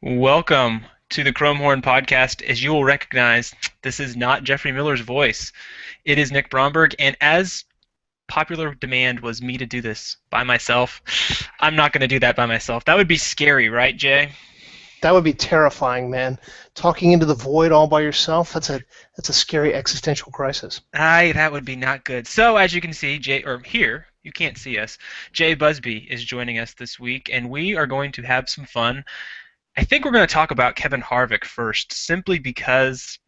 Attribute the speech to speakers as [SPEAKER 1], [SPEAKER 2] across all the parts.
[SPEAKER 1] Welcome to the Chromehorn podcast. As you will recognize, this is not Jeffrey Miller's voice. It is Nick Bromberg, and as popular demand was me to do this by myself, I'm not going to do that by myself. That would be scary, right, Jay?
[SPEAKER 2] That would be terrifying, man. Talking into the void all by yourself, that's a scary existential crisis.
[SPEAKER 1] That would be not good. So, as you can see, here, you can't see us. Jay Busby is joining us this week, and we are going to have some fun. I think we're going to talk about Kevin Harvick first, simply because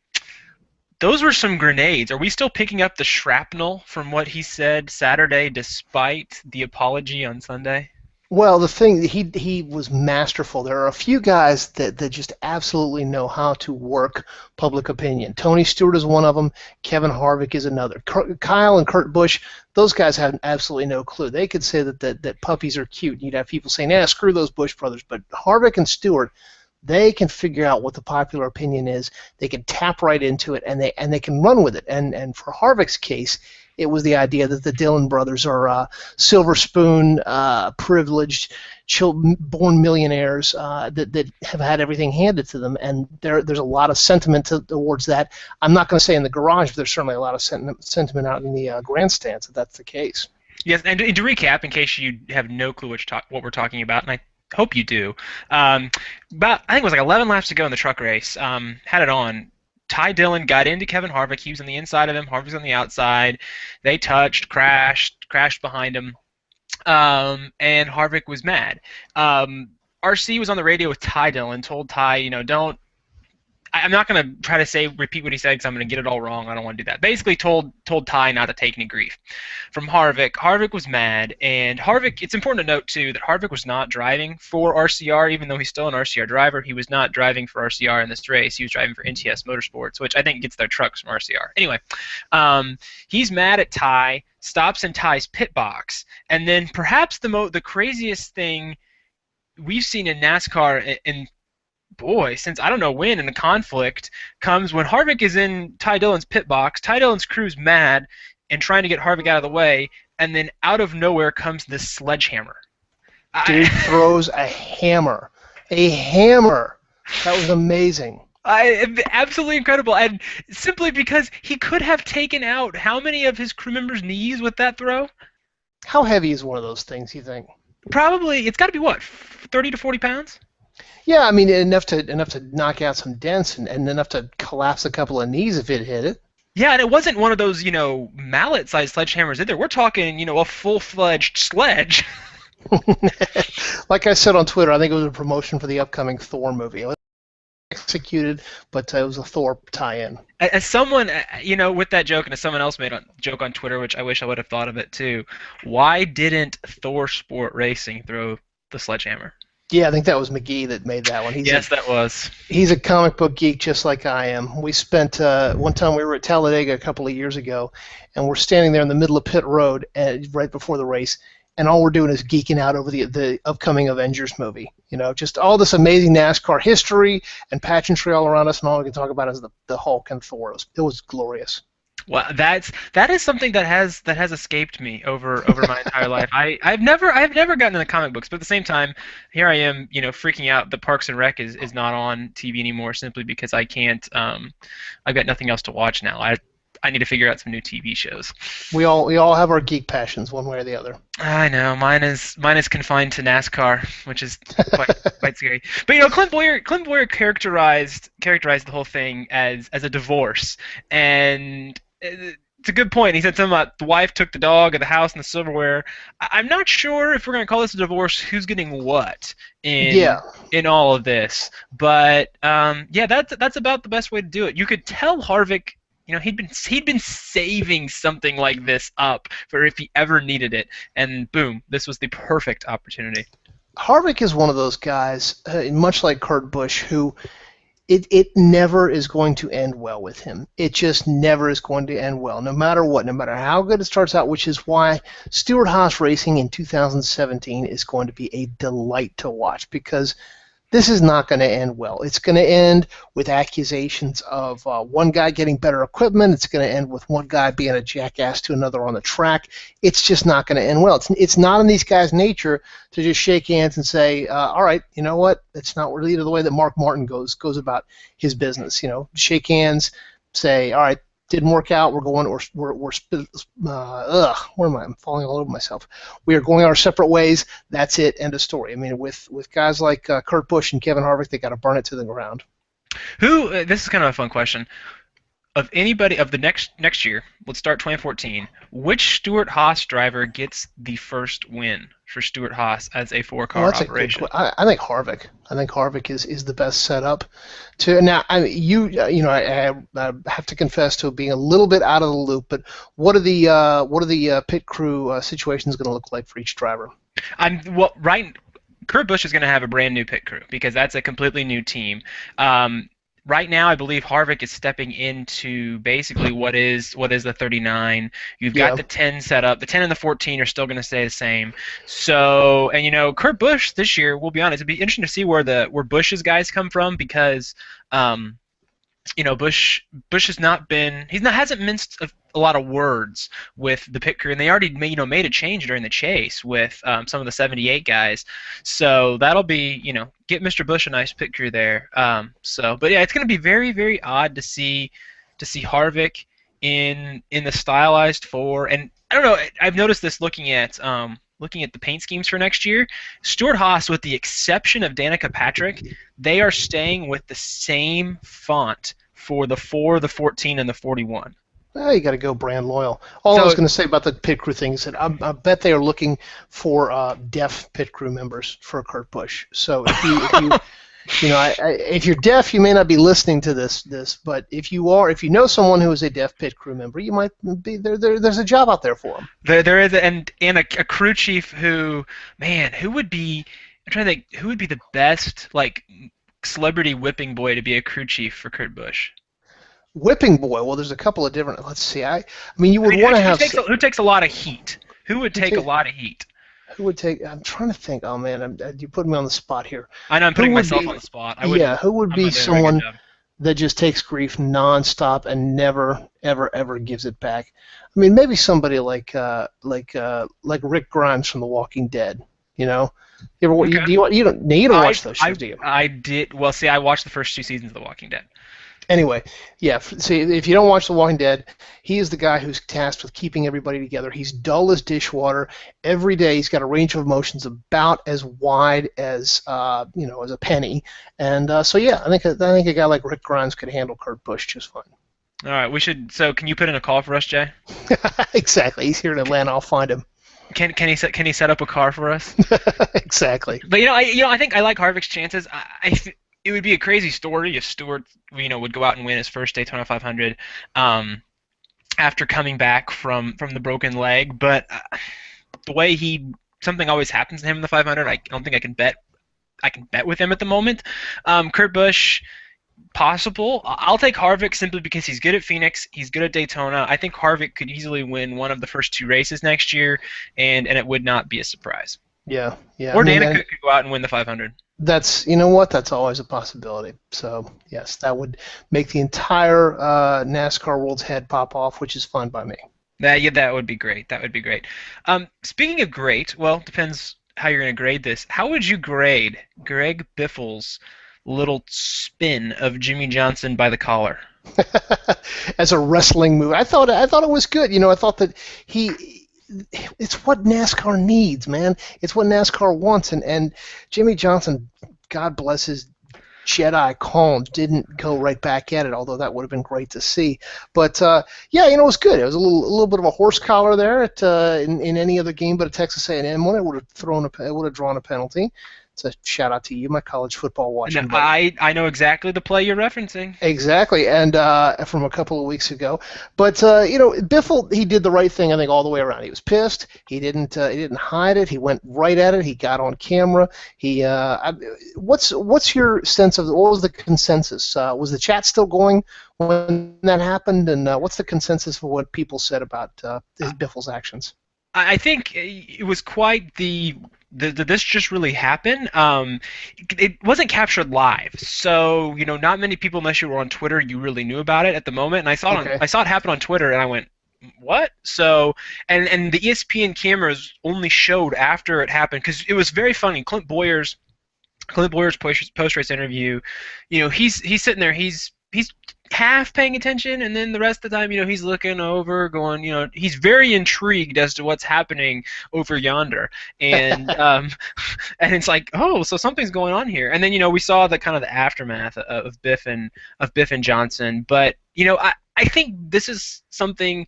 [SPEAKER 1] those were some grenades. Are we still picking up the shrapnel from what he said Saturday, despite the apology on Sunday?
[SPEAKER 2] Well, the thing he was masterful. There are a few guys that just absolutely know how to work public opinion. Tony Stewart is one of them. Kevin Harvick is another. Kyle and Kurt Busch, those guys have absolutely no clue. They could say that puppies are cute. You'd have people saying, "Yeah, screw those Busch brothers." But Harvick and Stewart, they can figure out what the popular opinion is. They can tap right into it, and they can run with it. And for Harvick's case, it was the idea that the Dillon brothers are silver spoon, privileged, born millionaires that have had everything handed to them, and there's a lot of sentiment towards that. I'm not going to say in the garage, but there's certainly a lot of sentiment out in the grandstands that that's the case.
[SPEAKER 1] Yes, and to recap, in case you have no clue what we're talking about, and I hope you do, about I think it was like 11 laps to go in the truck race. Had it on. Ty Dillon got into Kevin Harvick. He was on the inside of him. Harvick's on the outside. They touched, crashed behind him, and Harvick was mad. RC was on the radio with Ty Dillon, told Ty, don't. I'm not going to try to repeat what he said because I'm going to get it all wrong. I don't want to do that. Basically told Ty not to take any grief from Harvick. Harvick was mad, and Harvick, it's important to note, too, that Harvick was not driving for RCR, even though he's still an RCR driver. He was not driving for RCR in this race. He was driving for NTS Motorsports, which I think gets their trucks from RCR. Anyway, he's mad at Ty, stops in Ty's pit box, and then perhaps the craziest thing we've seen in NASCAR since I don't know when in the conflict comes when Harvick is in Ty Dillon's pit box. Ty Dillon's crew's mad and trying to get Harvick out of the way, and then out of nowhere comes this sledgehammer.
[SPEAKER 2] Dude throws a hammer. A hammer. That was amazing.
[SPEAKER 1] Absolutely incredible, and simply because he could have taken out how many of his crew members' knees with that throw?
[SPEAKER 2] How heavy is one of those things, you think?
[SPEAKER 1] Probably, it's got to be what, 30 to 40 pounds?
[SPEAKER 2] Yeah, I mean enough to knock out some dents and enough to collapse a couple of knees if it hit it.
[SPEAKER 1] Yeah, and it wasn't one of those, mallet-sized sledgehammers either. We're talking, a full-fledged sledge.
[SPEAKER 2] Like I said on Twitter, I think it was a promotion for the upcoming Thor movie. It was executed, but it was a Thor tie-in.
[SPEAKER 1] As someone, with that joke, and as someone else made a joke on Twitter, which I wish I would have thought of it too, why didn't Thor Sport Racing throw the sledgehammer?
[SPEAKER 2] Yeah, I think that was McGee that made that one.
[SPEAKER 1] That was.
[SPEAKER 2] He's a comic book geek just like I am. We spent one time we were at Talladega a couple of years ago, and we're standing there in the middle of pit road right before the race, and all we're doing is geeking out over the upcoming Avengers movie. Just all this amazing NASCAR history and pageantry all around us, and all we can talk about is the Hulk and Thor. It was glorious.
[SPEAKER 1] Well, that is something that has escaped me over my entire life. I've never gotten into comic books, but at the same time, here I am, freaking out that Parks and Rec is not on TV anymore simply because I can't. I've got nothing else to watch now. I need to figure out some new TV shows.
[SPEAKER 2] We all have our geek passions, one way or the other.
[SPEAKER 1] I know mine is confined to NASCAR, which is quite scary. But Clint Boyer characterized the whole thing as a divorce, and it's a good point. He said something about the wife took the dog and the house and the silverware. I'm not sure if we're going to call this a divorce, who's getting what in all of this. But that's about the best way to do it. You could tell Harvick, he'd been saving something like this up for if he ever needed it, and boom, this was the perfect opportunity.
[SPEAKER 2] Harvick is one of those guys, much like Kurt Busch, who it never is going to end well with him. It just never is going to end well, no matter what, no matter how good it starts out, which is why Stewart-Haas Racing in 2017 is going to be a delight to watch, because this is not going to end well. It's going to end with accusations of one guy getting better equipment. It's going to end with one guy being a jackass to another on the track. It's just not going to end well. It's not in these guys' nature to just shake hands and say, all right, you know what? It's not really the way that Mark Martin goes about his business. Shake hands, say, all right, didn't work out. We're going. Where am I? I'm falling all over myself. We are going our separate ways. That's it. End of story. I mean, with guys like Kurt Busch and Kevin Harvick, they got to burn it to the ground.
[SPEAKER 1] This is kind of a fun question. Of anybody of the next year, let's start 2014. Which Stewart-Haas driver gets the first win for Stewart-Haas as a four-car operation?
[SPEAKER 2] I think Harvick. I think Harvick is the best setup. To now, I mean, I have to confess to being a little bit out of the loop. But what are the pit crew situations going to look like for each driver?
[SPEAKER 1] Kurt Busch is going to have a brand new pit crew because that's a completely new team. Right now, I believe Harvick is stepping into basically what is the 39. You've got the 10 set up. The 10 and the 14 are still going to stay the same. So, and Kurt Busch this year, we'll be honest, it'd be interesting to see where Busch's guys come from because, Busch hasn't minced a lot of words with the pit crew, and they already made a change during the chase with some of the 78 guys. So that'll be get Mr. Busch a nice pit crew there. But yeah, it's going to be very, very odd to see Harvick in the stylized 4. And I don't know, I've noticed this looking at the paint schemes for next year. Stewart-Haas, with the exception of Danica Patrick, they are staying with the same font for the 4, the 14, and the 41.
[SPEAKER 2] Well, you got to go brand loyal. I was going to say about the pit crew thing is that I bet they are looking for deaf pit crew members for Kurt Busch. So if you're deaf, you may not be listening to this. But if you know someone who is a deaf pit crew member, you might be there. There's a job out there for them.
[SPEAKER 1] There is, and a crew chief who would be? I'm trying to think who would be the best celebrity whipping boy to be a crew chief for Kurt Busch.
[SPEAKER 2] Whipping boy. Well, there's a couple of different. Let's see. You would want to have.
[SPEAKER 1] Who takes a lot of heat? Who would take a lot of heat?
[SPEAKER 2] Who would take? I'm trying to think. Oh man, you put me on the spot here.
[SPEAKER 1] I know I'm putting myself on the spot.
[SPEAKER 2] Who would be someone that just takes grief nonstop and never, ever, ever gives it back? I mean, maybe somebody like Rick Grimes from The Walking Dead. You don't watch those shows, do you?
[SPEAKER 1] I did. Well, see, I watched the first 2 seasons of The Walking Dead.
[SPEAKER 2] Anyway, yeah, see, if you don't watch The Walking Dead, he is the guy who's tasked with keeping everybody together. He's dull as dishwater. Every day he's got a range of emotions about as wide as as a penny. And so yeah, I think a guy like Rick Grimes could handle Kurt Busch just fine.
[SPEAKER 1] All right, we should. So can you put in a call for us, Jay?
[SPEAKER 2] Exactly. He's here in Atlanta. I'll find him.
[SPEAKER 1] Can he set up a car for us?
[SPEAKER 2] Exactly.
[SPEAKER 1] But I think I like Harvick's chances. It would be a crazy story if Stewart, would go out and win his first Daytona 500 after coming back from the broken leg. But the way something always happens to him in the 500, I don't think I can bet with him at the moment. Kurt Busch, possible. I'll take Harvick simply because he's good at Phoenix. He's good at Daytona. I think Harvick could easily win one of the first 2 races next year, and it would not be a surprise.
[SPEAKER 2] Yeah.
[SPEAKER 1] Or Danica could go out and win the 500.
[SPEAKER 2] That's that's always a possibility. So yes, that would make the entire NASCAR world's head pop off, which is fine by me.
[SPEAKER 1] That would be great. That would be great. Speaking of great, well, depends how you're going to grade this. How would you grade Greg Biffle's little spin of Jimmy Johnson by the collar?
[SPEAKER 2] As a wrestling move, I thought it was good. I thought that it's what NASCAR needs, man. It's what NASCAR wants, and Jimmy Johnson, God bless his Jedi calm, didn't go right back at it, although that would have been great to see. But it was good. It was a little bit of a horse collar there in any other game but a Texas A&M one. It would have drawn a penalty. It's a shout out to you, my college football watching.
[SPEAKER 1] I know exactly the play you're referencing.
[SPEAKER 2] Exactly, and from a couple of weeks ago. But Biffle, he did the right thing, I think, all the way around. He was pissed. He didn't hide it. He went right at it. He got on camera. What's your sense of what was the consensus? Was the chat still going when that happened? And what's the consensus for what people said about Biffle's actions?
[SPEAKER 1] I think it was quite the this just really happened. It wasn't captured live, so not many people, unless you were on Twitter, you really knew about it at the moment. And
[SPEAKER 2] Okay.
[SPEAKER 1] I saw it happen on Twitter, and I went, what? So, and the ESPN cameras only showed after it happened because it was very funny. Clint Boyer's post race interview, he's sitting there, he's half paying attention, and then the rest of the time, he's looking over, going, he's very intrigued as to what's happening over yonder, and and it's like, oh, so something's going on here, and then we saw the kind of the aftermath of Biff and Johnson, but I think this is something,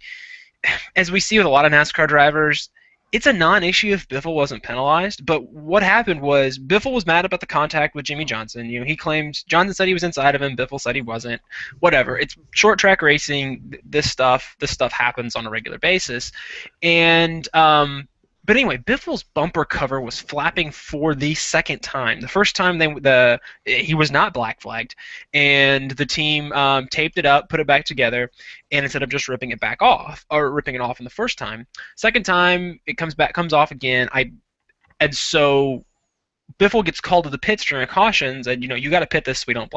[SPEAKER 1] as we see with a lot of NASCAR drivers, it's a non-issue if Biffle wasn't penalized. But what happened was Biffle was mad about the contact with Jimmy Johnson. He claimed Johnson said he was inside of him. Biffle said he wasn't. Whatever. It's short track racing. This stuff happens on a regular basis, and but anyway, Biffle's bumper cover was flapping for the second time. The first time he was not black flagged, and the team taped it up, put it back together, and instead of just ripping it back off or ripping it off in the first time, second time it comes off again. And so Biffle gets called to the pits during cautions, and you got to pit this so we don't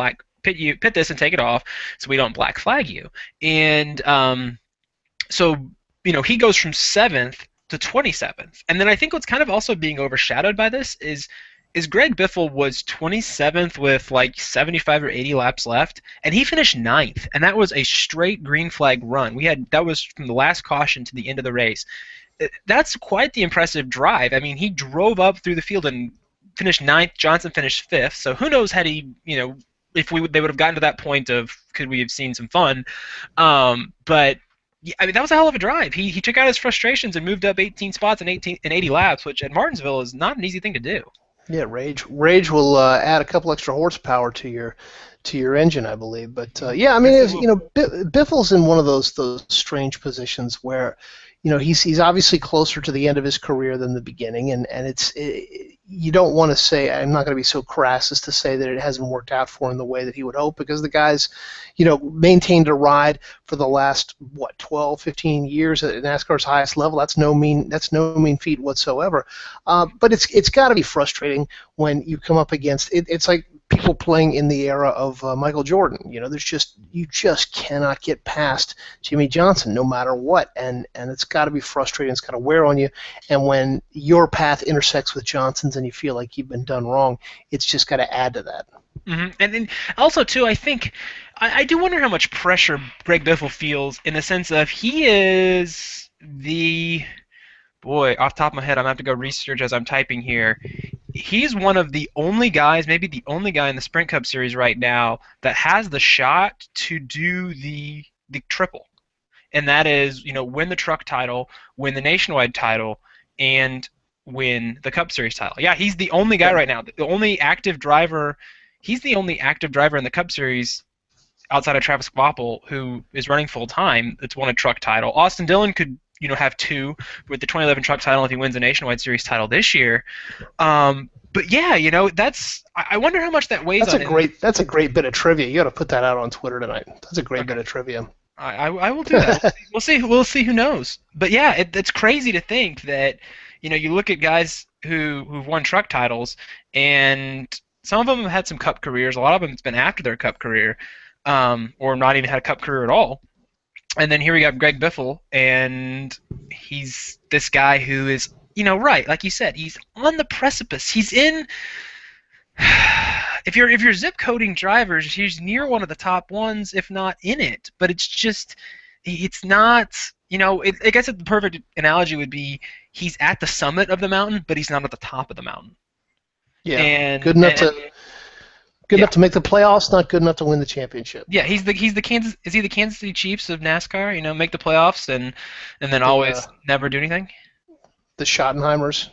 [SPEAKER 1] pit this and take it off so we don't black flag you. And so he goes from 7th to 27th. And then I think what's kind of also being overshadowed by this is Greg Biffle was 27th with like 75 or 80 laps left, and he finished 9th, and that was a straight green flag run. That was from the last caution to the end of the race. That's quite the impressive drive. I mean, he drove up through the field and finished 9th. Johnson finished 5th. So who knows had he, if they would have gotten to that point of could we have seen some fun? But yeah, I mean, that was a hell of a drive. He took out his frustrations and moved up 18 spots in 80 laps, which at Martinsville is not an easy thing to do.
[SPEAKER 2] Yeah, rage will add a couple extra horsepower to your engine, I believe. But yeah, I mean, Biffle's in one of those strange positions where he's obviously closer to the end of his career than the beginning, and you don't want to say, I'm not going to be so crass as to say that it hasn't worked out for him the way that he would hope, because the guy's maintained a ride for the last 12, 15 years at NASCAR's highest level. That's no mean feat whatsoever. But it's got to be frustrating when you come up against it. It's like people playing in the era of Michael Jordan. You just cannot get past Jimmy Johnson no matter what, and it's got to be frustrating. It's got to wear on you, and when your path intersects with Johnson's and you feel like you've been done wrong, it's just got to add to that.
[SPEAKER 1] Mm-hmm. And then also too, I think I do wonder how much pressure Greg Biffle feels in the sense of he is the boy. Off the top of my head, I'm gonna have to go research as I'm typing here. He's one of the only guys, maybe the only guy in the Sprint Cup Series right now that has the shot to do the triple, and that is win the truck title, win the nationwide title, and win the Cup Series title. Yeah, he's the only guy right now, the only active driver. He's the only active driver in the Cup Series outside of Travis Kvapil who is running full time that's won a truck title. Austin Dillon could have 2 with the 2011 truck title if he wins the nationwide series title this year. But yeah, I wonder how much that weighs on him.
[SPEAKER 2] That's a great bit of trivia. You got to put that out on Twitter tonight. That's a great bit of trivia.
[SPEAKER 1] I will do that. We'll see who knows. But yeah, it's crazy to think that you look at guys who've won truck titles, and some of them have had some Cup careers. A lot of them it's been after their Cup career, or not even had a Cup career at all. And then here we got Greg Biffle, and he's this guy who is, right, like you said, he's on the precipice. He's in. If you're zip coding drivers, he's near one of the top ones, if not in it. But it's not. I guess the perfect analogy would be he's at the summit of the mountain, but he's not at the top of the mountain.
[SPEAKER 2] Yeah,
[SPEAKER 1] and
[SPEAKER 2] good enough to make the playoffs, not good enough to win the championship.
[SPEAKER 1] Yeah, he's the Kansas. Is he the Kansas City Chiefs of NASCAR? Make the playoffs and then always never do anything.
[SPEAKER 2] The Schottenheimers,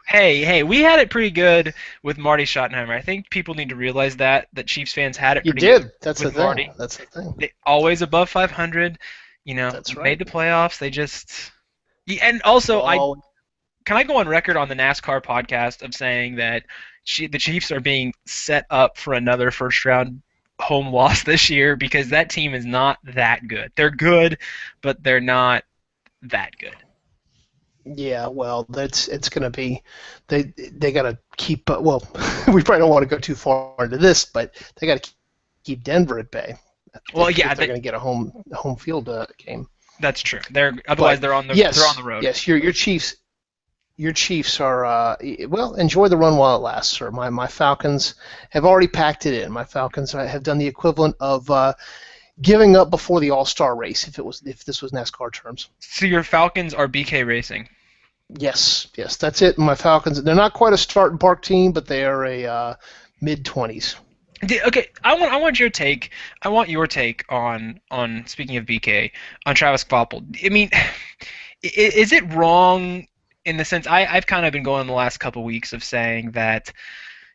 [SPEAKER 1] Hey, we had it pretty good with Marty Schottenheimer. I think people need to realize that Chiefs fans had it pretty good.
[SPEAKER 2] That's
[SPEAKER 1] with
[SPEAKER 2] the thing.
[SPEAKER 1] Marty.
[SPEAKER 2] That's the thing.
[SPEAKER 1] They always above 500.
[SPEAKER 2] That's right.
[SPEAKER 1] Made the playoffs. They just. And also, can I go on record on the NASCAR podcast of saying that the Chiefs are being set up for another first-round home loss this year because that team is not that good. They're good, but they're not that good.
[SPEAKER 2] Yeah, well, it's going to be they got to keep well, we probably don't want to go too far into this, but they got to keep Denver at bay
[SPEAKER 1] Well,
[SPEAKER 2] if
[SPEAKER 1] yeah,
[SPEAKER 2] they're going to get a home field game.
[SPEAKER 1] that's true. They're otherwise
[SPEAKER 2] But
[SPEAKER 1] they're on the
[SPEAKER 2] yes,
[SPEAKER 1] road.
[SPEAKER 2] yes, your Chiefs are well. Enjoy the run while it lasts, sir. My Falcons have already packed it in. My Falcons have done the equivalent of giving up before the All-Star race if this was NASCAR terms.
[SPEAKER 1] So your Falcons are BK Racing.
[SPEAKER 2] Yes, yes, that's it. My Falcons. They're not quite a start and park team, but they are a mid-20s.
[SPEAKER 1] Okay, I want your take. I want your take on speaking of BK on Travis Kloppel. I mean, is it wrong in the sense I've kind of been going the last couple weeks of saying that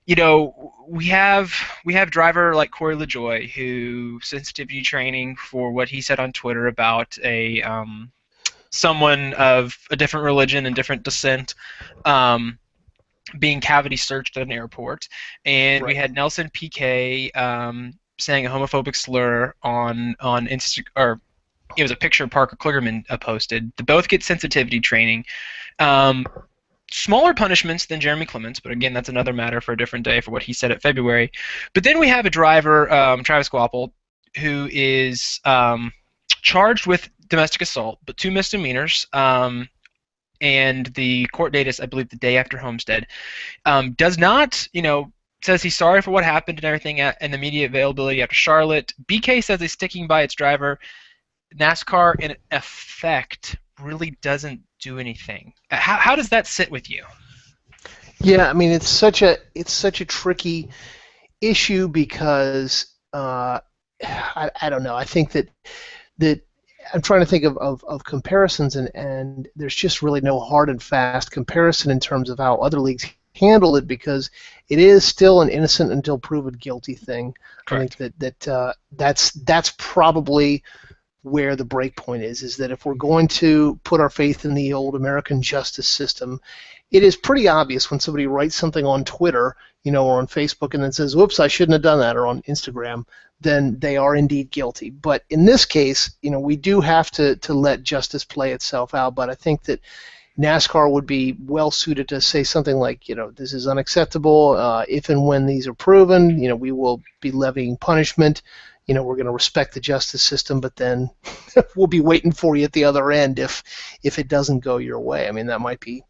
[SPEAKER 1] we have driver like Corey LaJoy who sensitivity training for what he said on Twitter about a someone of a different religion and different descent um, being cavity searched at an airport, and we
[SPEAKER 2] Right.
[SPEAKER 1] had Nelson Piquet saying a homophobic slur on Insta or it was a picture Parker Kligerman posted. They both get sensitivity training. Um, Smaller punishments than Jeremy Clements, but again, that's another matter for a different day for what he said at February. But then we have a driver, Travis Guapel, who is charged with domestic assault, but two misdemeanors, and the court date is, I believe, the day after Homestead. Does not, says he's sorry for what happened and everything and the media availability after Charlotte. BK says he's sticking by its driver. NASCAR, in effect, really doesn't do anything. How does that sit with you?
[SPEAKER 2] Yeah, I mean it's such a tricky issue because I don't know. I think that I'm trying to think of comparisons, and there's just really no hard and fast comparison in terms of how other leagues handle it because it is still an innocent until proven guilty thing. I think
[SPEAKER 1] Correct.
[SPEAKER 2] that's probably where the break point is that if we're going to put our faith in the old American justice system, it is pretty obvious when somebody writes something on Twitter, or on Facebook and then says, "Whoops, I shouldn't have done that," or on Instagram, then they are indeed guilty. But in this case, we do have to let justice play itself out. But I think that NASCAR would be well suited to say something like, this is unacceptable. If and when these are proven, we will be levying punishment. We're going to respect the justice system, but then we'll be waiting for you at the other end if it doesn't go your way. I mean, that might be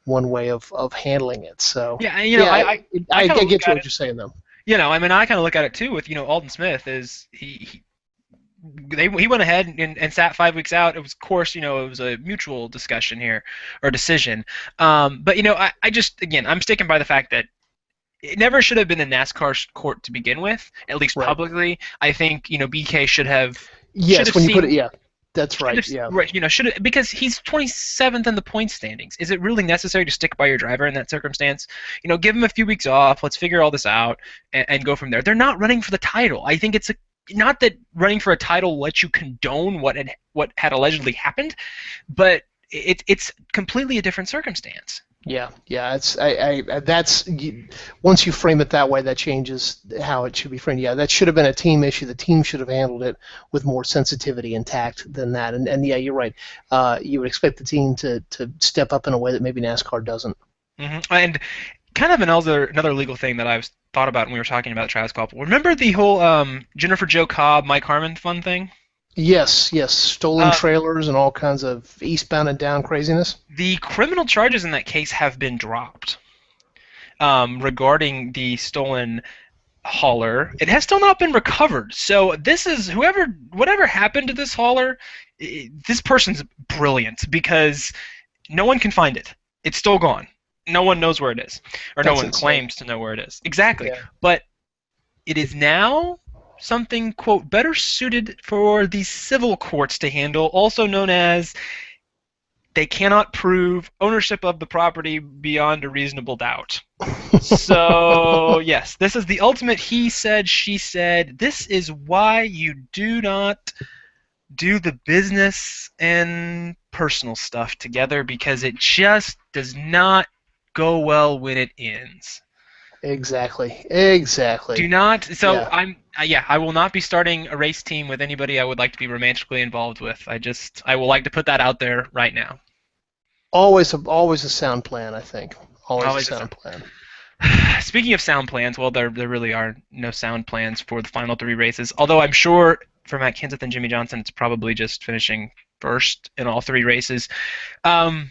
[SPEAKER 2] one way of handling it. So,
[SPEAKER 1] Yeah, and
[SPEAKER 2] yeah,
[SPEAKER 1] I
[SPEAKER 2] I
[SPEAKER 1] kind of
[SPEAKER 2] get
[SPEAKER 1] look
[SPEAKER 2] to
[SPEAKER 1] at
[SPEAKER 2] what
[SPEAKER 1] it.
[SPEAKER 2] you're saying, though.
[SPEAKER 1] I mean, I kind of look at it too with Alden Smith is he went ahead and sat 5 weeks out. It was, of course, it was a mutual discussion here or decision. But I just again I'm sticking by the fact that it never should have been in NASCAR's court to begin with, at least
[SPEAKER 2] Right.
[SPEAKER 1] publicly. I think BK should have
[SPEAKER 2] Yes, when you put it,
[SPEAKER 1] seen
[SPEAKER 2] yeah, that's right. Yeah.
[SPEAKER 1] right, should have because he's 27th in the point standings. Is it really necessary to stick by your driver in that circumstance? Give him a few weeks off. Let's figure all this out and go from there. They're not running for the title. I think it's not that running for a title lets you condone what had allegedly happened, but it's completely a different circumstance.
[SPEAKER 2] Yeah, yeah, once you frame it that way, that changes how it should be framed. Yeah, that should have been a team issue. The team should have handled it with more sensitivity and tact than that. And yeah, you're right. You would expect the team to step up in a way that maybe NASCAR doesn't.
[SPEAKER 1] And kind of another legal thing that I was thought about when we were talking about Travis Kloppel. Remember the whole Jennifer Jo Cobb, Mike Harmon fun thing?
[SPEAKER 2] Yes, yes, stolen
[SPEAKER 1] Uh,
[SPEAKER 2] trailers and all kinds of eastbound and down craziness.
[SPEAKER 1] the criminal charges in that case have been dropped regarding the stolen hauler. It has still not been recovered. So this is whatever happened to this hauler. This person's brilliant because no one can find it. It's still gone. No one knows where it is, or no
[SPEAKER 2] That's
[SPEAKER 1] one
[SPEAKER 2] insane.
[SPEAKER 1] claims to know where it is. Exactly.
[SPEAKER 2] Yeah.
[SPEAKER 1] But it is now something, quote, better suited for the civil courts to handle, also known as they cannot prove ownership of the property beyond a reasonable doubt. So, yes, this is the ultimate he said, she said. This is why you do not do the business and personal stuff together because it just does not go well when it ends.
[SPEAKER 2] Exactly. Exactly.
[SPEAKER 1] Do not. So
[SPEAKER 2] Yeah.
[SPEAKER 1] yeah, I will not be starting a race team with anybody I would like to be romantically involved with. I will like to put that out there right now.
[SPEAKER 2] Always a sound plan, I think. Always a
[SPEAKER 1] Always a sound.
[SPEAKER 2] sound plan.
[SPEAKER 1] Speaking of sound plans, well, there really are no sound plans for the final three races. Although I'm sure for Matt Kenseth and Jimmy Johnson, it's probably just finishing first in all three races. Um,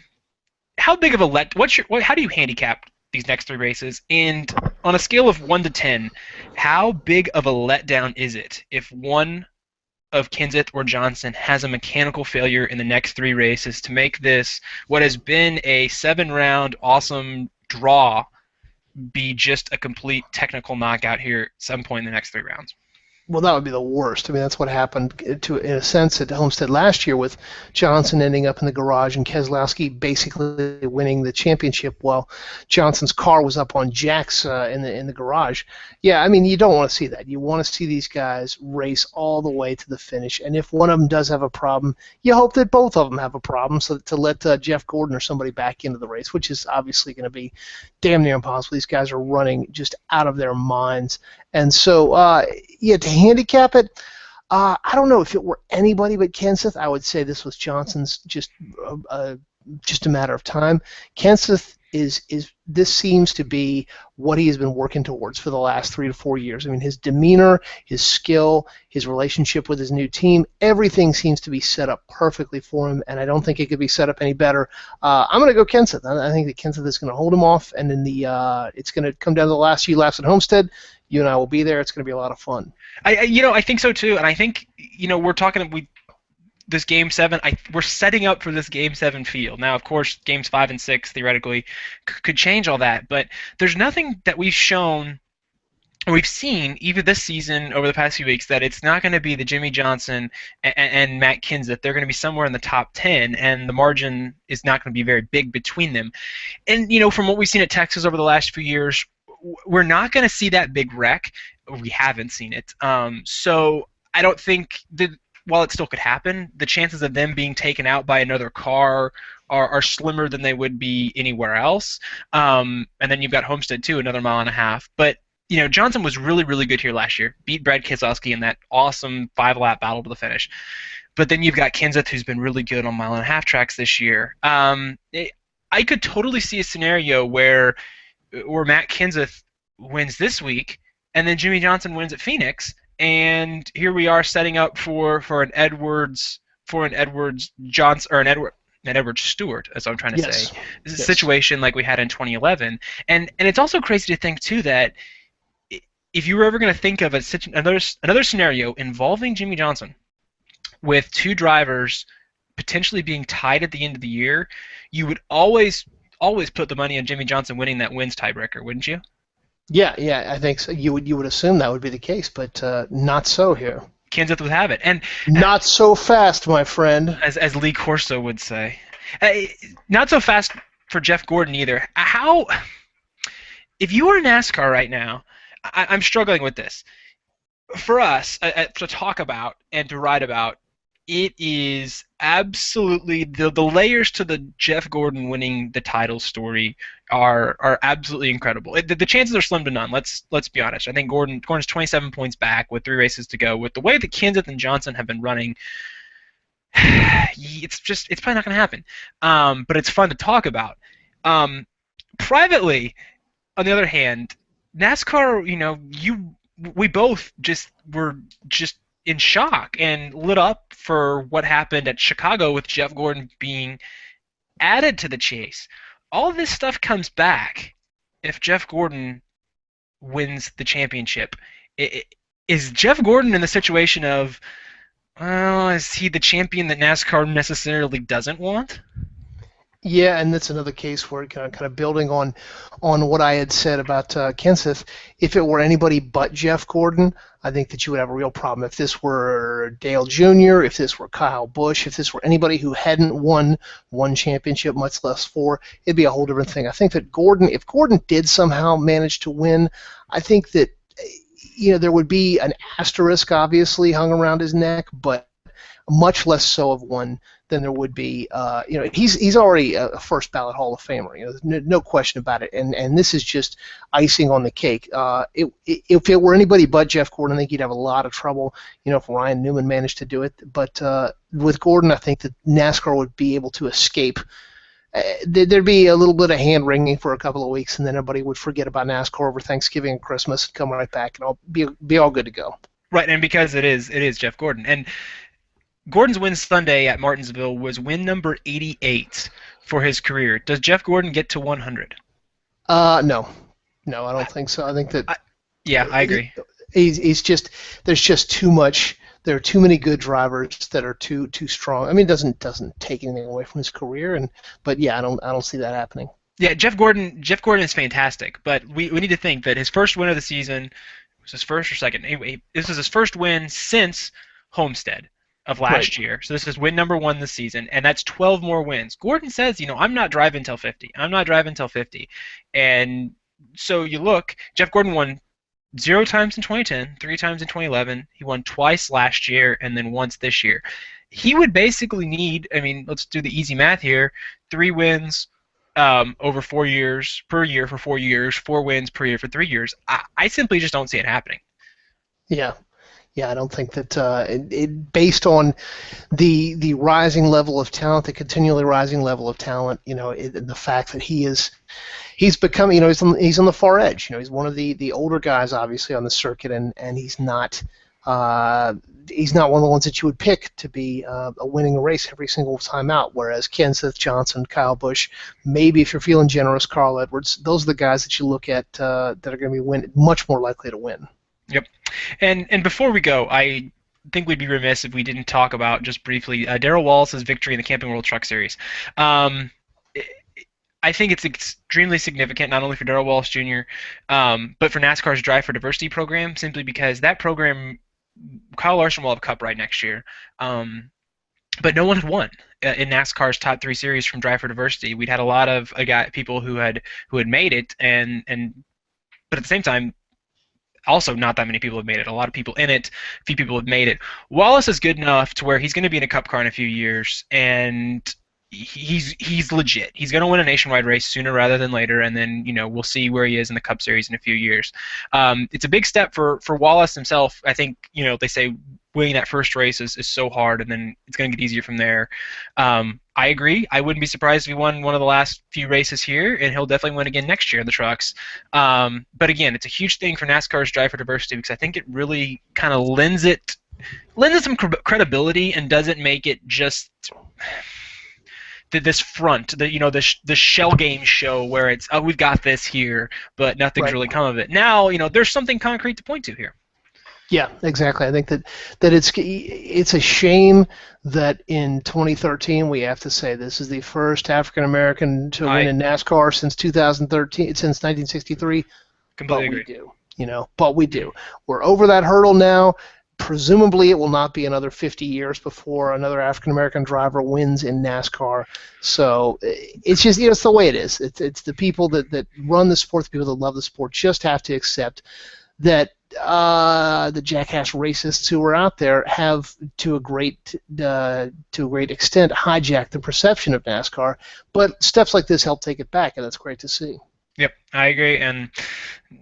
[SPEAKER 1] how big of a how do you handicap these next three races? And on a scale of 1 to 10, how big of a letdown is it if one of Kenseth or Johnson has a mechanical failure in the next three races to make this what has been a 7 round awesome draw be just a complete technical knockout here at some point in the next 3 rounds?
[SPEAKER 2] Well, that would be the worst. I mean, that's what happened in a sense, at Homestead last year with Johnson ending up in the garage and Keselowski basically winning the championship while Johnson's car was up on jacks in the garage. Yeah, I mean, you don't want to see that. You want to see these guys race all the way to the finish. And if one of them does have a problem, you hope that both of them have a problem, so to let Jeff Gordon or somebody back into the race, which is obviously going to be damn near impossible. These guys are running just out of their minds. And so, yeah, to handicap it, I don't know if it were anybody but Kenseth. I would say this was Johnson's just a matter of time. Kenseth is this seems to be what he has been working towards for the last 3 to 4 years. I mean, his demeanor, his skill, his relationship with his new team, everything seems to be set up perfectly for him, and I don't think it could be set up any better. I'm going to go Kenseth. I think that Kenseth is going to hold him off, and then it's going to come down to the last few laps at Homestead. You and I will be there. It's going to be a lot of fun.
[SPEAKER 1] I think so too, and I think we're talking this game seven. We're setting up for this game seven field now. Of course, games 5 and 6 theoretically could change all that, but there's nothing that we've shown or we've seen even this season over the past few weeks that it's not going to be the Jimmy Johnson and Matt Kenseth. They're going to be somewhere in the top 10, and the margin is not going to be very big between them. And from what we've seen at Texas over the last few years, we're not going to see that big wreck. We haven't seen it. So I don't think that while it still could happen, the chances of them being taken out by another car are slimmer than they would be anywhere else. And then you've got Homestead too, another mile and a half. But Johnson was really, really good here last year. Beat Brad Keselowski in that awesome 5-lap battle to the finish. But then you've got Kenseth, who's been really good on mile and a half tracks this year. I could totally see a scenario where Matt Kenseth wins this week, and then Jimmy Johnson wins at Phoenix, and here we are setting up for an Edwards Johnson or an Edwards Stewart, as I'm trying to say. This is a situation like we had in 2011, and it's also crazy to think too that if you were ever going to think of another scenario involving Jimmy Johnson with two drivers potentially being tied at the end of the year, you would always put the money on Jimmy Johnson winning that wins tiebreaker, wouldn't you?
[SPEAKER 2] Yeah, I think so. You would assume that would be the case, but not so here.
[SPEAKER 1] Kenseth would have it, and
[SPEAKER 2] not so fast, my friend.
[SPEAKER 1] As Lee Corso would say, not so fast for Jeff Gordon either. If you were NASCAR right now, I'm struggling with this. For us to talk about and to write about, it is absolutely the layers to the Jeff Gordon winning the title story are absolutely incredible. The chances are slim to none. Let's be honest. I think Gordon's 27 points back with 3 races to go. With the way that Kenseth and Johnson have been running, it's probably not going to happen. But it's fun to talk about. Privately, on the other hand, NASCAR, we both were in shock and lit up for what happened at Chicago with Jeff Gordon being added to the chase. All this stuff comes back if Jeff Gordon wins the championship. Is Jeff Gordon in the situation of, is he the champion that NASCAR necessarily doesn't want?
[SPEAKER 2] Yeah, and that's another case where kind of building on what I had said about Kenseth. If it were anybody but Jeff Gordon, I think that you would have a real problem. If this were Dale Jr., if this were Kyle Busch, if this were anybody who hadn't won one championship, much less 4, it'd be a whole different thing. I think that if Gordon did somehow manage to win, I think that there would be an asterisk obviously hung around his neck, but much less so of one than there would be. He's already a first ballot Hall of Famer. There's no question about it. And this is just icing on the cake. If it were anybody but Jeff Gordon, I think he'd have a lot of trouble. If Ryan Newman managed to do it. But with Gordon, I think that NASCAR would be able to escape. There'd be a little bit of hand wringing for a couple of weeks, and then everybody would forget about NASCAR over Thanksgiving and Christmas, and come right back, and I'll be all good to go.
[SPEAKER 1] Right, and because it is Jeff Gordon, and Gordon's win Sunday at Martinsville was win number 88 for his career. Does Jeff Gordon get to 100?
[SPEAKER 2] No, I don't think so. I think that.
[SPEAKER 1] I agree.
[SPEAKER 2] He's just there's just too much. There are too many good drivers that are too strong. I mean, it doesn't take anything away from his career, but yeah, I don't see that happening.
[SPEAKER 1] Yeah, Jeff Gordon is fantastic, but we need to think that his first win of the season was his first or second. Anyway, this is his first win since Homestead of last year. So this is win number 1 this season, and that's 12 more wins. Gordon says, I'm not driving till 50. I'm not driving till 50. And so you look, Jeff Gordon won 0 times in 2010, 3 times in 2011. He won twice last year and then once this year. He would basically need, let's do the easy math here, 3 wins over 4 years, per year for 4 years, 4 wins per year for 3 years. I simply just don't see it happening.
[SPEAKER 2] Yeah, I don't think that based on the rising level of talent, the continually rising level of talent, the fact that he's become, he's on the far edge. He's one of the older guys, obviously, on the circuit, and he's not one of the ones that you would pick to be winning a race every single time out. Whereas Kenseth, Johnson, Kyle Busch, maybe if you're feeling generous, Carl Edwards, those are the guys that you look at that are going to be much more likely to win.
[SPEAKER 1] Yep. And before we go, I think we'd be remiss if we didn't talk about, just briefly, Darrell Wallace's victory in the Camping World Truck Series. I think it's extremely significant, not only for Darrell Wallace Jr., but for NASCAR's Drive for Diversity program, simply because that program, Kyle Larson will have a cup ride next year, but no one had won in NASCAR's top 3 series from Drive for Diversity. We'd had a lot of people who had made it, but at the same time, also not that many people have made it. A lot of people in it, a few people have made it. Wallace is good enough to where he's going to be in a Cup car in a few years, and he's legit. He's going to win a nationwide race sooner rather than later, and then we'll see where he is in the Cup Series in a few years. It's a big step for Wallace himself. I think they say winning that first race is so hard, and then it's going to get easier from there. I agree. I wouldn't be surprised if he won one of the last few races here, and he'll definitely win again next year in the trucks. But again, it's a huge thing for NASCAR's Drive for Diversity, because I think it really kind of lends it some credibility and doesn't make it just this front, the shell game show where it's, oh, we've got this here, but nothing's really come of it. Now, there's something concrete to point to here.
[SPEAKER 2] Yeah, exactly. I think that it's a shame that in 2013 we have to say this is the first African American to win in NASCAR since 2013, since 1963.
[SPEAKER 1] Completely
[SPEAKER 2] but
[SPEAKER 1] agree.
[SPEAKER 2] We do, but we do. We're over that hurdle now. Presumably, it will not be another 50 years before another African American driver wins in NASCAR. So it's just it's the way it is. It's the people that run the sport, the people that love the sport, just have to accept that the jackass racists who are out there have, to a great extent, hijacked the perception of NASCAR. But steps like this help take it back, and that's great to see.
[SPEAKER 1] Yep, I agree, and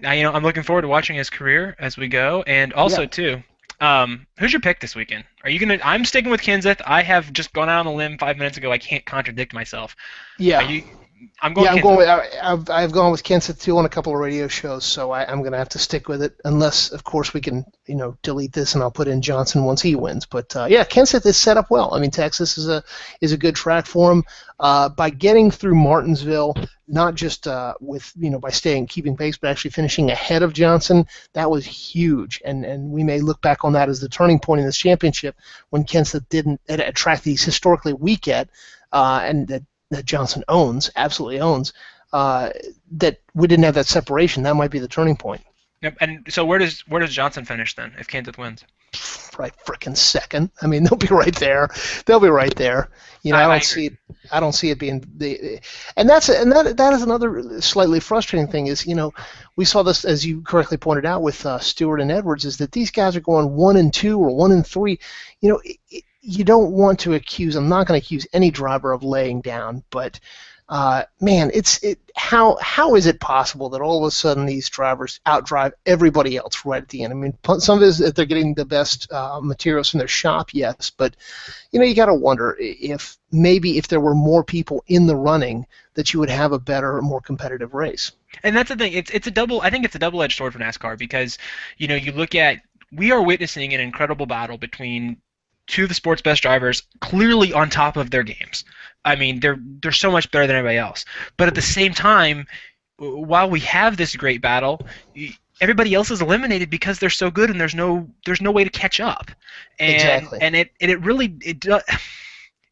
[SPEAKER 1] I'm looking forward to watching his career as we go, and also too. Who's your pick this weekend? Are you gonna? I'm sticking with Kenseth. I have just gone out on a limb 5 minutes ago. I can't contradict myself.
[SPEAKER 2] Yeah.
[SPEAKER 1] I'm going.
[SPEAKER 2] I've gone with Kenseth too on a couple of radio shows, so I'm going to have to stick with it, unless, of course, we can delete this and I'll put in Johnson once he wins. But Kenseth is set up well. I mean, Texas is a good track for him. By getting through Martinsville, not just by keeping pace, but actually finishing ahead of Johnson, that was huge. And we may look back on that as the turning point in this championship, when Kenseth didn't at a track that he's historically weak at, and that Johnson absolutely owns, that we didn't have that separation. That might be the turning point.
[SPEAKER 1] Yep. And so where does Johnson finish then if Kenseth wins?
[SPEAKER 2] Right, frickin' second. I mean, they'll be right there. They'll be right there. I don't see it being and that is another slightly frustrating thing. Is we saw this, as you correctly pointed out, with Stewart and Edwards, is that these guys are going 1 and 2 or 1 and 3. you don't want to accuse. I'm not going to accuse any driver of laying down, but man, how is it possible that all of a sudden these drivers outdrive everybody else right at the end? I mean, some of it is that they're getting the best materials from their shop, yes, but you got to wonder if maybe if there were more people in the running, that you would have a better, more competitive race.
[SPEAKER 1] And that's the thing. It's a double. I think it's a double-edged sword for NASCAR because you look at we are witnessing an incredible battle between two of the sport's best drivers, clearly on top of their games. I mean, they're so much better than everybody else. But at the same time, while we have this great battle, everybody else is eliminated because they're so good, and there's no way to catch up. And
[SPEAKER 2] Exactly.
[SPEAKER 1] and it really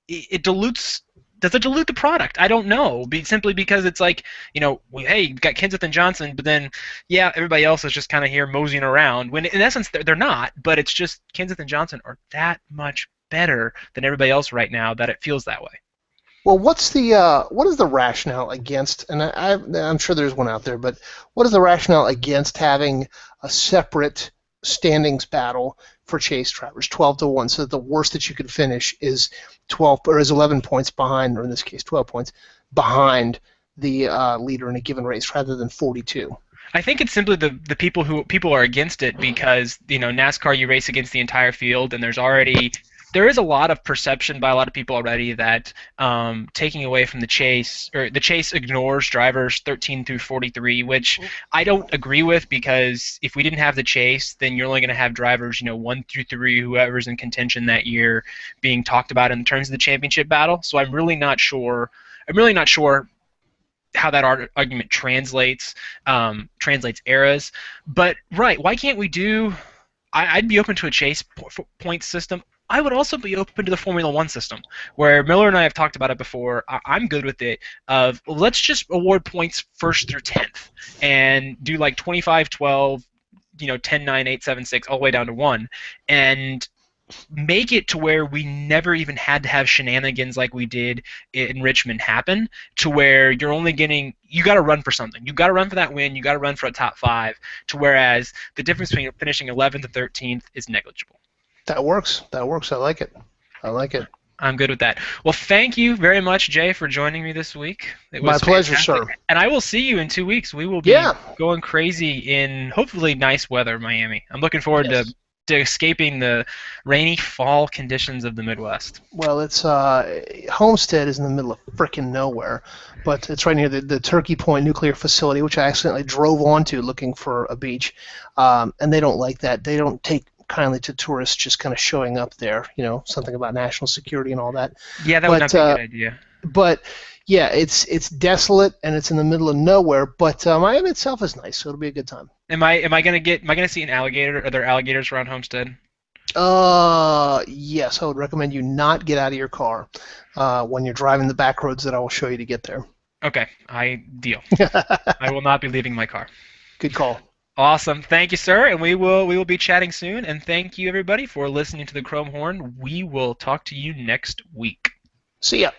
[SPEAKER 1] it dilutes. Does it dilute the product? I don't know. Simply because it's like, hey, you've got Kenseth and Johnson, but then, yeah, everybody else is just kind of here moseying around. When in essence they're not, but it's just Kenseth and Johnson are that much better than everybody else right now that it feels that way.
[SPEAKER 2] Well, what is the rationale against? And I'm sure there's one out there, but what is the rationale against having a separate standings battle for chase drivers, 12-1, so that the worst that you could finish is 12 or is 11 points behind, or in this case 12 points behind the leader in a given race, rather than 42?
[SPEAKER 1] I think it's simply the people are against it because NASCAR, you race against the entire field, and there is a lot of perception by a lot of people already that taking away from the chase, or the chase ignores drivers 13 through 43, which I don't agree with, because if we didn't have the chase, then you're only going to have drivers 1 through 3, whoever's in contention that year, being talked about in terms of the championship battle. So I'm really not sure how that argument translates eras. But right, why can't we do? I'd be open to a chase point system. I would also be open to the Formula One system, where Miller and I have talked about it before. I'm good with it. Let's just award points 1st through 10th, and do like 25, 12, 10, 9, 8, 7, 6, all the way down to 1, and make it to where we never even had to have shenanigans like we did in Richmond happen, to where you got to run for something. You got to run for that win. You got to run for a top 5, to whereas the difference between finishing 11th and 13th is negligible.
[SPEAKER 2] That works. That works. I like it. I like it.
[SPEAKER 1] I'm good with that. Well, thank you very much, Jay, for joining me this week. It was
[SPEAKER 2] My pleasure,
[SPEAKER 1] fantastic.
[SPEAKER 2] sir.
[SPEAKER 1] And I will see you in 2 weeks. We will be going crazy in hopefully nice weather, Miami. I'm looking forward to escaping the rainy fall conditions of the Midwest.
[SPEAKER 2] Well, it's Homestead is in the middle of frickin' nowhere, but it's right near the Turkey Point nuclear facility, which I accidentally drove onto looking for a beach, and they don't like that. They don't take kindly to tourists just kind of showing up there, something about national security and all that.
[SPEAKER 1] Yeah, that would not be a good idea.
[SPEAKER 2] But yeah, it's desolate and it's in the middle of nowhere, but Miami itself is nice, so it'll be a good time.
[SPEAKER 1] Am I gonna see an alligator? Are there alligators around Homestead?
[SPEAKER 2] Yes, I would recommend you not get out of your car when you're driving the back roads that I will show you to get there.
[SPEAKER 1] Okay, deal. I will not be leaving my car.
[SPEAKER 2] Good call.
[SPEAKER 1] Awesome. Thank you, sir. And we will be chatting soon. And thank you, everybody, for listening to the Chrome Horn. We will talk to you next week.
[SPEAKER 2] See ya.